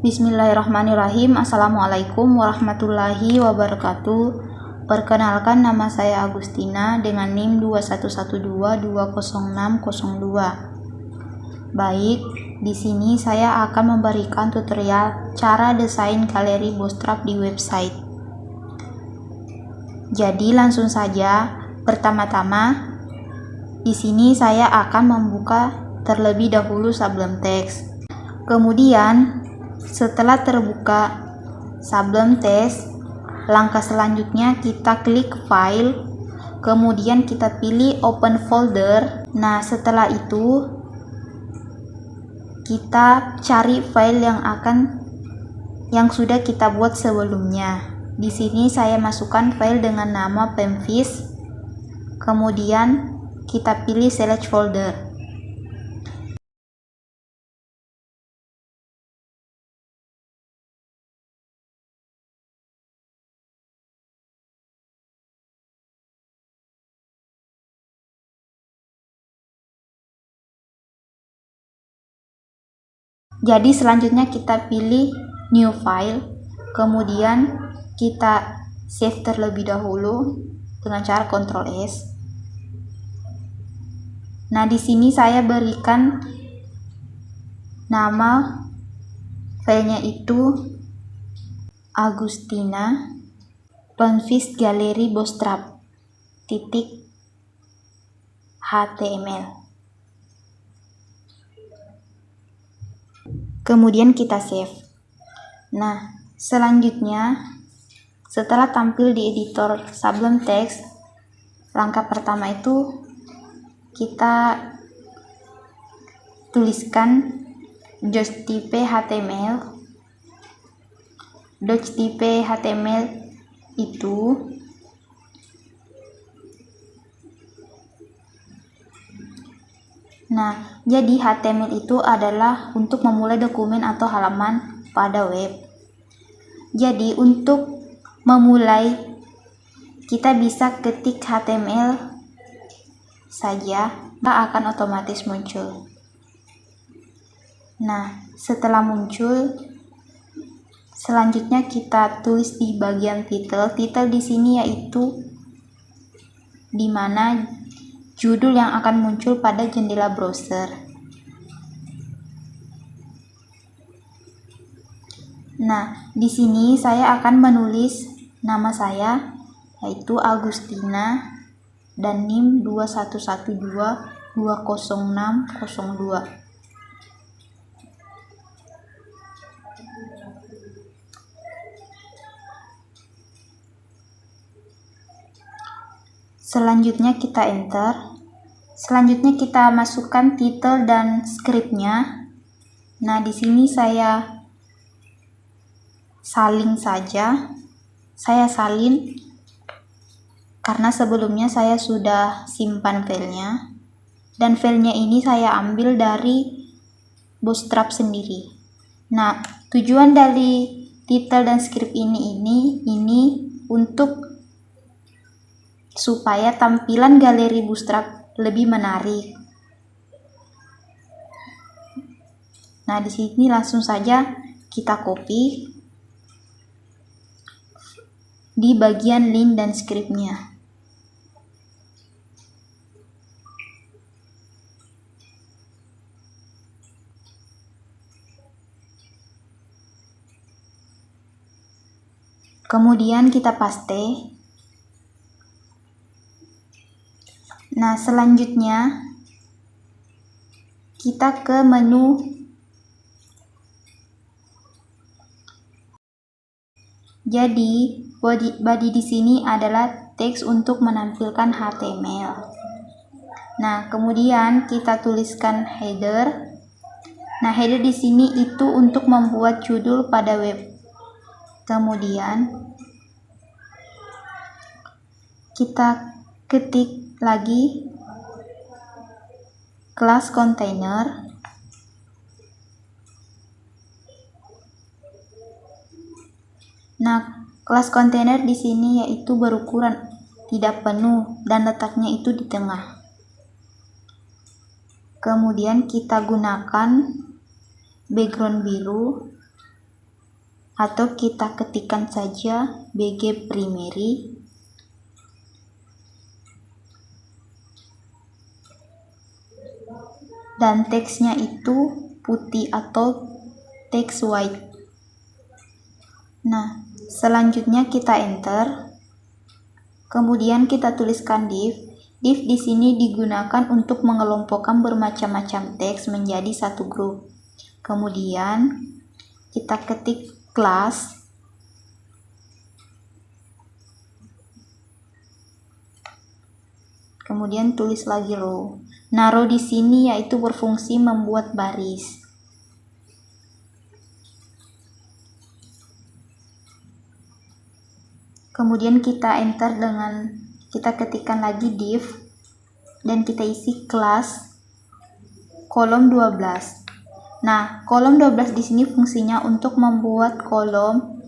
Bismillahirrahmanirrahim. Assalamualaikum warahmatullahi wabarakatuh. Perkenalkan, nama saya Agustina dengan NIM 211220602. Baik, di sini saya akan memberikan tutorial cara desain galeri Bootstrap di website. Jadi langsung saja. Pertama-tama, di sini saya akan membuka terlebih dahulu Sublime Text. Kemudian setelah terbuka Sublime Text, langkah selanjutnya kita klik File, kemudian kita pilih Open Folder. Nah, setelah itu kita cari file yang sudah kita buat sebelumnya. Di sini saya masukkan file dengan nama Pemvis, kemudian kita pilih Select Folder. Jadi selanjutnya kita pilih New File, kemudian kita save terlebih dahulu dengan cara Ctrl S. Nah, di sini saya berikan nama filenya itu Agustina Pemvis Galeri Bootstrap .html. Kemudian kita save. Nah, selanjutnya setelah tampil di editor Sublime Text, langkah pertama itu kita tuliskan .type HTML. .type HTML itu jadi HTML itu adalah untuk memulai dokumen atau halaman pada web. Jadi untuk memulai kita bisa ketik HTML saja, akan otomatis muncul. Nah, setelah muncul, selanjutnya kita tulis di bagian title. Title di sini yaitu di mana judul yang akan muncul pada jendela browser. Nah, di sini saya akan menulis nama saya yaitu Agustina dan NIM 211220602. Selanjutnya kita enter. Selanjutnya kita masukkan title dan scriptnya. Nah, di sini saya salin saja. Saya salin karena sebelumnya saya sudah simpan filenya. Dan filenya ini saya ambil dari Bootstrap sendiri. Nah, tujuan dari title dan script ini untuk supaya tampilan galeri Bootstrap lebih menarik. Nah, di sini langsung saja kita copy di bagian link dan scriptnya. Kemudian kita paste. Nah, selanjutnya kita ke menu jadi body di sini adalah teks untuk menampilkan HTML. Nah, kemudian kita tuliskan header. Nah, header di sini itu untuk membuat judul pada web. Kemudian kita ketik lagi kelas container. Nah, kelas container di sini yaitu berukuran tidak penuh dan letaknya itu di tengah. Kemudian kita gunakan background biru atau kita ketikkan saja BG primary. Dan teksnya itu putih atau teks white. Nah, selanjutnya kita enter. Kemudian kita tuliskan div. Div di sini digunakan untuk mengelompokkan bermacam-macam teks menjadi satu grup. Kemudian kita ketik kelas. Kemudian tulis lagi row. Nah, row di sini yaitu berfungsi membuat baris. Kemudian kita enter dengan kita ketikkan lagi div dan kita isi kelas kolom 12. Nah, kolom 12 di sini fungsinya untuk membuat kolom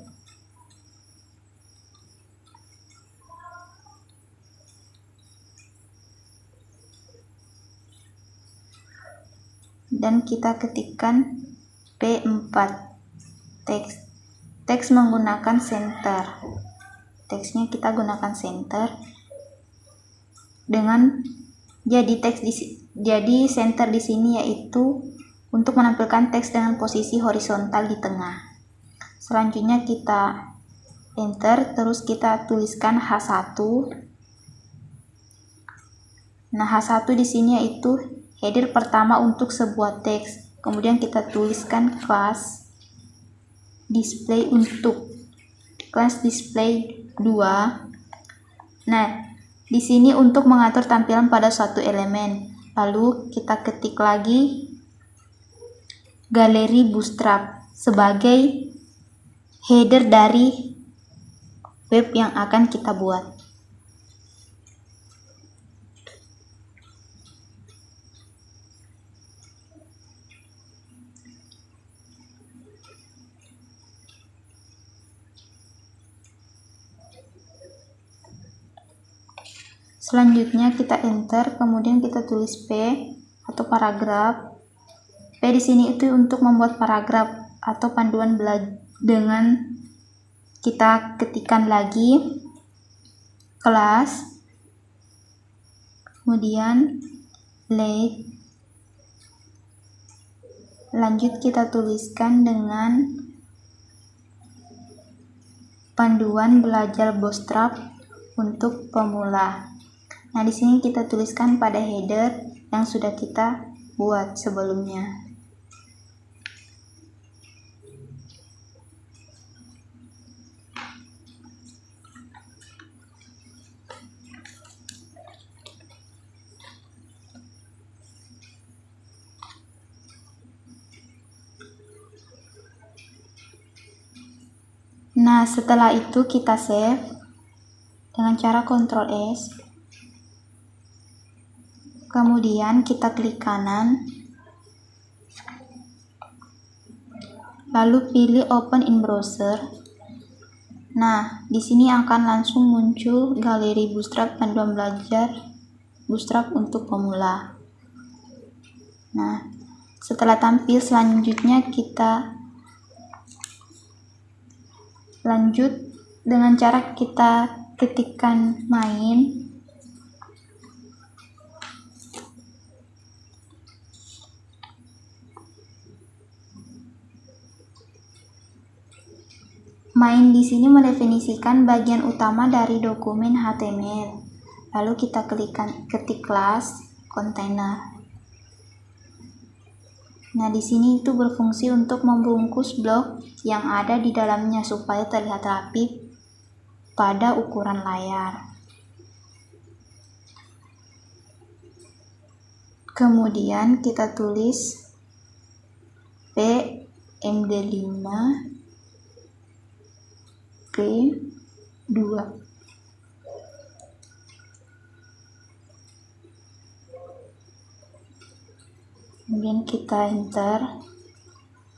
dan kita ketikkan P4 teks menggunakan center. Teksnya kita gunakan center dengan jadi center di sini yaitu untuk menampilkan teks dengan posisi horizontal di tengah. Selanjutnya kita enter, terus kita tuliskan H1. Nah, H1 di sini yaitu header pertama untuk sebuah teks. Kemudian kita tuliskan kelas display untuk kelas display 2. Nah, di sini untuk mengatur tampilan pada suatu elemen. Lalu kita ketik lagi galeri Bootstrap sebagai header dari web yang akan kita buat. Selanjutnya kita enter, kemudian kita tulis P atau paragraf. P di sini itu untuk membuat paragraf atau panduan belajar. Dengan kita ketikkan lagi kelas, kemudian late. Lanjut kita tuliskan dengan panduan belajar Bootstrap untuk pemula. Nah, di sini kita tuliskan pada header yang sudah kita buat sebelumnya. Nah, setelah itu kita save dengan cara Ctrl S. Kemudian kita klik kanan, lalu pilih Open in Browser. Nah, di sini akan langsung muncul galeri Bootstrap panduan belajar Bootstrap untuk pemula. Nah, setelah tampil, selanjutnya kita lanjut dengan cara kita ketikkan main. Main di sini mendefinisikan bagian utama dari dokumen HTML. Lalu kita ketik kelas container. Nah, di sini itu berfungsi untuk membungkus blok yang ada di dalamnya supaya terlihat rapi pada ukuran layar. Kemudian kita tulis PMD5 P2. Kemudian kita enter.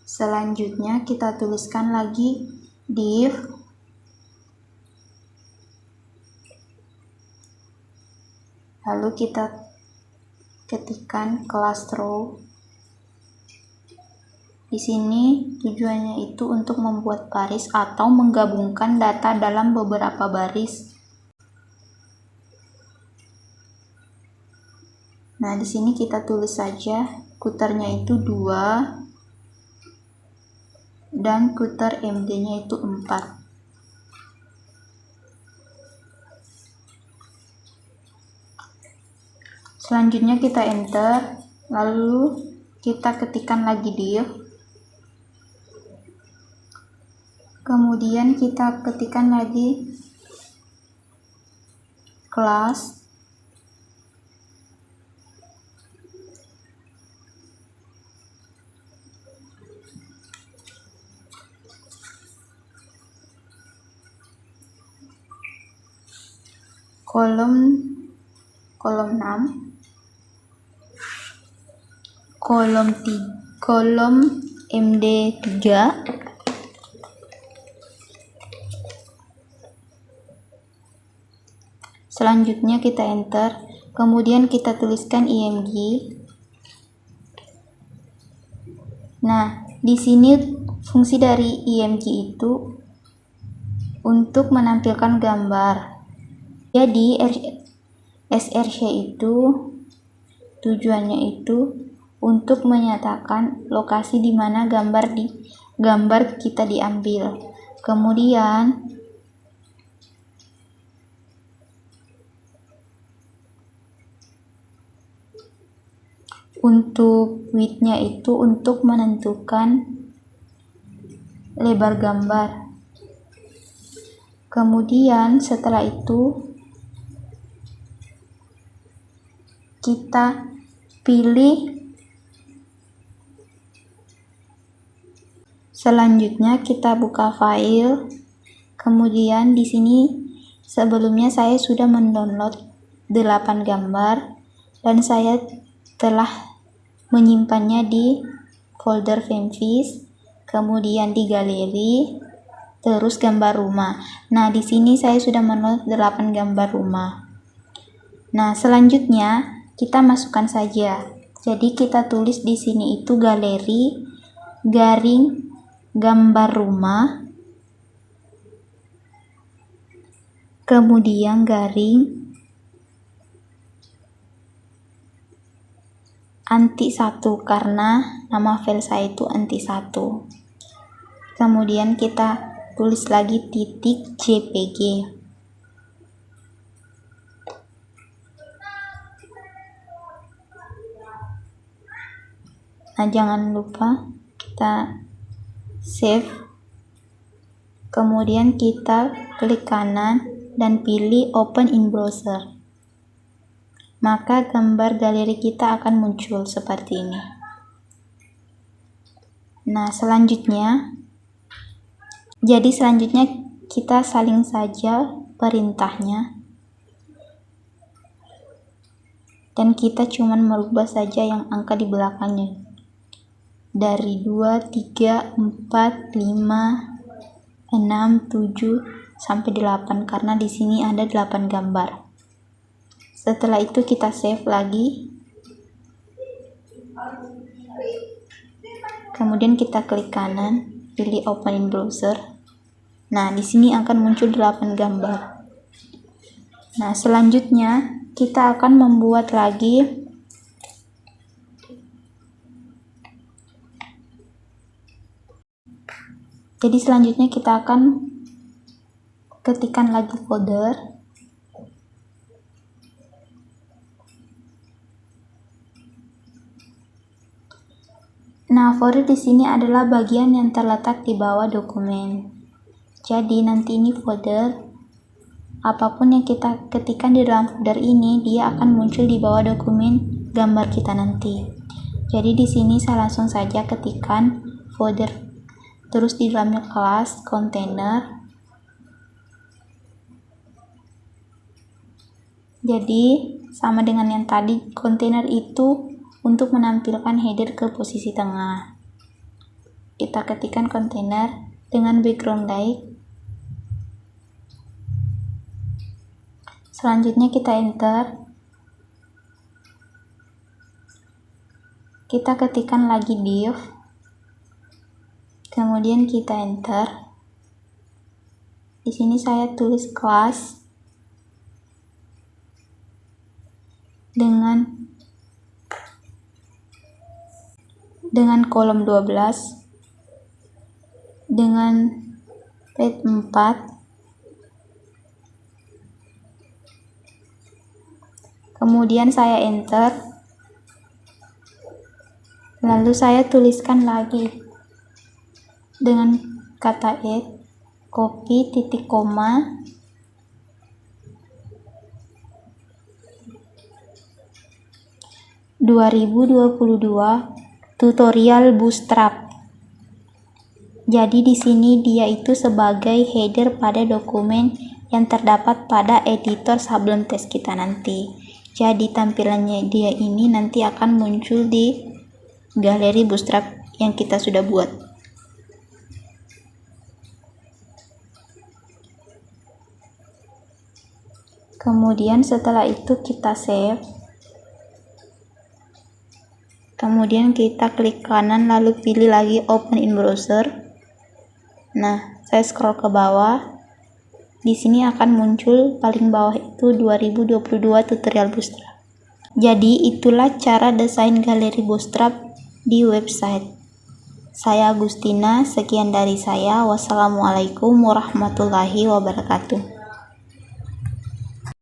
Selanjutnya kita tuliskan lagi div lalu kita ketikkan kelas row. Di sini tujuannya itu untuk membuat baris atau menggabungkan data dalam beberapa baris. Nah, di sini kita tulis saja kuternya itu 2 dan kuter MD-nya itu 4. Selanjutnya kita enter, lalu kita ketikkan lagi div. Kemudian kita ketikkan lagi kelas. Kolom 6. Kolom MD3. Selanjutnya kita enter, kemudian kita tuliskan IMG. Nah, di sini fungsi dari IMG itu untuk menampilkan gambar. Jadi SRC itu tujuannya itu untuk menyatakan lokasi di mana gambar kita diambil. Kemudian untuk width-nya itu untuk menentukan lebar gambar. Kemudian setelah itu kita pilih. Selanjutnya kita buka file. Kemudian di sini sebelumnya saya sudah mendownload 8 gambar dan saya telah menyimpannya di folder Fanvis, kemudian di galeri, terus gambar rumah. Nah, di sini saya sudah mendownload 8 gambar rumah. Nah, selanjutnya kita masukkan saja. Jadi kita tulis di sini itu galeri garing gambar rumah, kemudian garing anti 1 karena nama file saya itu anti 1. Kemudian kita tulis lagi titik JPG. Nah, jangan lupa kita save, kemudian kita klik kanan dan pilih open in browser. Maka gambar galeri kita akan muncul seperti ini. Nah, selanjutnya kita salin saja perintahnya dan kita cuman merubah saja yang angka di belakangnya dari 2, 3, 4, 5, 6, 7 sampai 8 karena di sini ada 8 gambar. Setelah itu kita save lagi. Kemudian kita klik kanan, pilih open in browser. Nah, di sini akan muncul 8 gambar. Nah, selanjutnya kita akan membuat lagi selanjutnya kita akan ketikkan lagi folder. Nah, folder di sini adalah bagian yang terletak di bawah dokumen. Jadi nanti ini folder, apapun yang kita ketikkan di dalam folder ini, dia akan muncul di bawah dokumen gambar kita nanti. Jadi di sini saya langsung saja ketikkan folder, terus di dalamnya kelas kontainer. Jadi sama dengan yang tadi, kontainer itu untuk menampilkan header ke posisi tengah. Kita ketikkan kontainer dengan background light. Selanjutnya kita enter. Kita ketikkan lagi div. Kemudian kita enter. Di sini saya tulis kelas dengan kolom 12 dengan rate 4. Kemudian saya enter. Lalu saya tuliskan lagi dengan kata add, copy titik koma, "2022 tutorial Bootstrap". Jadi di sini dia itu sebagai header pada dokumen yang terdapat pada editor sablon teks kita nanti. Jadi tampilannya dia ini nanti akan muncul di galeri Bootstrap yang kita sudah buat. Kemudian setelah itu kita save. Kemudian kita klik kanan lalu pilih lagi open in browser. Nah, saya scroll ke bawah. Di sini akan muncul paling bawah itu 2022 tutorial Bootstrap. Jadi itulah cara desain galeri Bootstrap di website. Saya Agustina, sekian dari saya. Wassalamualaikum warahmatullahi wabarakatuh.